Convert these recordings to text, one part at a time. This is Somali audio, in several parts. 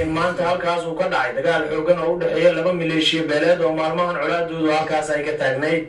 maanta halkaas uu ka dhacay dagaal xoogan oo u dhaxeeya laba maleeshiya beeleed oo maalmahan colaadoodu halkaas ay ka taagnayd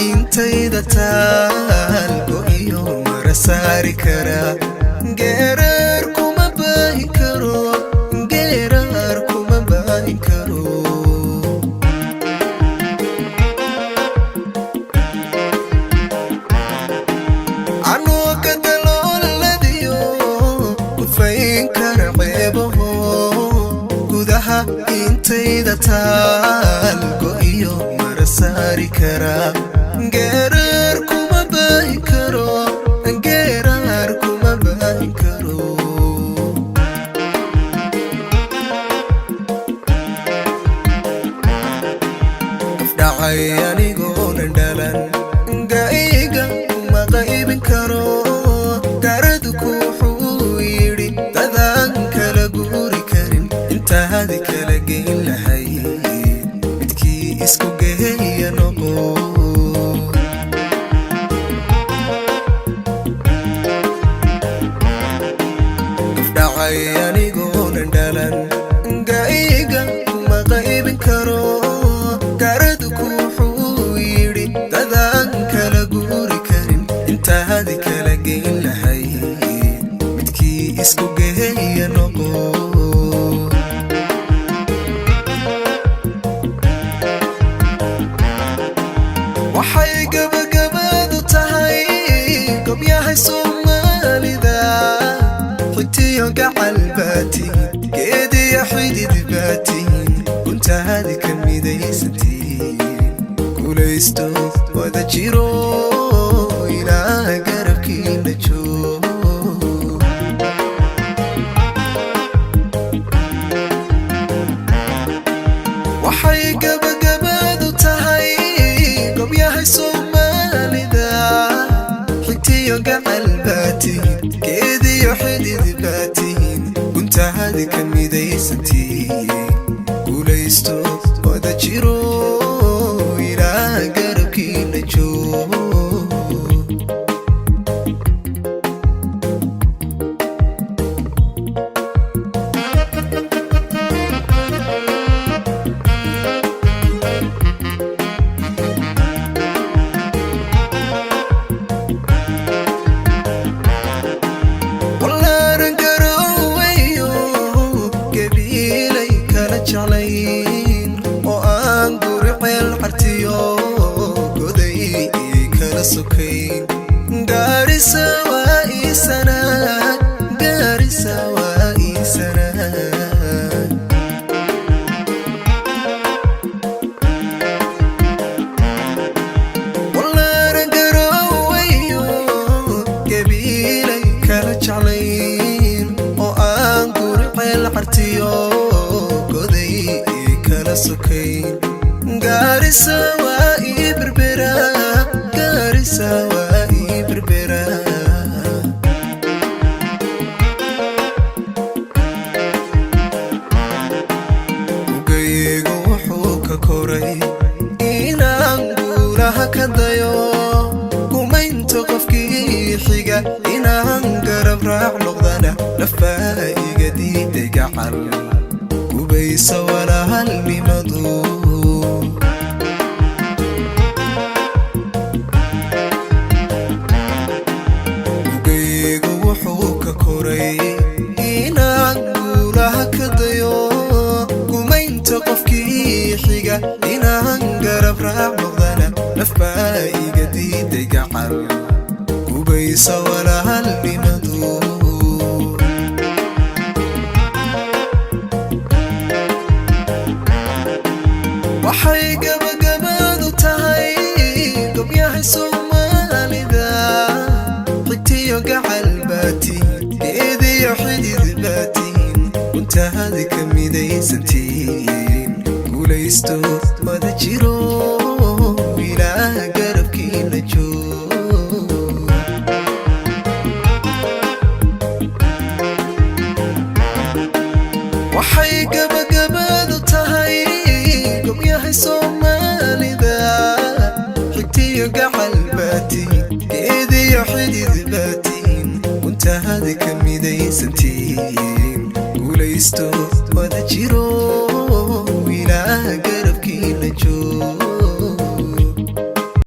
intayda taalgo iyo marasaari kara geerar kuma baahin karo geerar kuma baahin karo anoo ka dalooladiyo kufayn kara ceebaho gudaha intayda taalgo iyo marasaari kara geerar kuma baahin karo geerar kuma baahin karo afdhacay anigoonan dhalan gaiga kuma qaybin karo garadku wuxuu yidhi dadaan kala guuri karin intaadi kala geyn lahay midkii isku geeya noqo anigoonan dhalan gaiga kuma qaybin karo garadku wuxuu yidhi dadaan kala guuri karin intaadi kala geyn lahay midkii isku geeya noqo waxay gabagabadu tahay gobyahay soomaalida xigtiyo gacal baatiin geediyo xidid baatiin guntaadi ka midaysantiin guulaysto wada jiro ilaa garabkiina joog waxay gabagabadu tahay gobyahay soomaalida xigtiyo gacal baatiin geediyo xidid baatiin guntaadi ka midaysantiin guulaysto wada jiro ilaa garabkiina joog oo aan guri ceel xartiyo goday kala sokayn gaarisa waa iisanaa gaarisa waa iisanaa walaaran garowayo gabiilay kala jeclayn oo aan guri ceel xartiyo gaarisa waa ii berbera gaarisa waa ii berbera ugaygu wuxuu ka koray inaan guulaha ka dayo kumaynta qofkii xiga inaan garab raac noqdana nafbaa iga diiday gacal gubaysa walaalnimadu ugaygu wuxuu ka koray inaan guulaha ka dayo kumaynta qofkii xiga inaan garab raac noqdana nafbaa iga diiday gacal gubaysa walaalnimadu waxay gabagabadu tahay gobyahay soomaalida xigtiyo gacal baatiin geediyo xidid baatiin guntaadi ka midaysantiin guulaysto wada jiro هذه كميدي سنتين قوليستو وذا جيرو إلى قرب كيل جو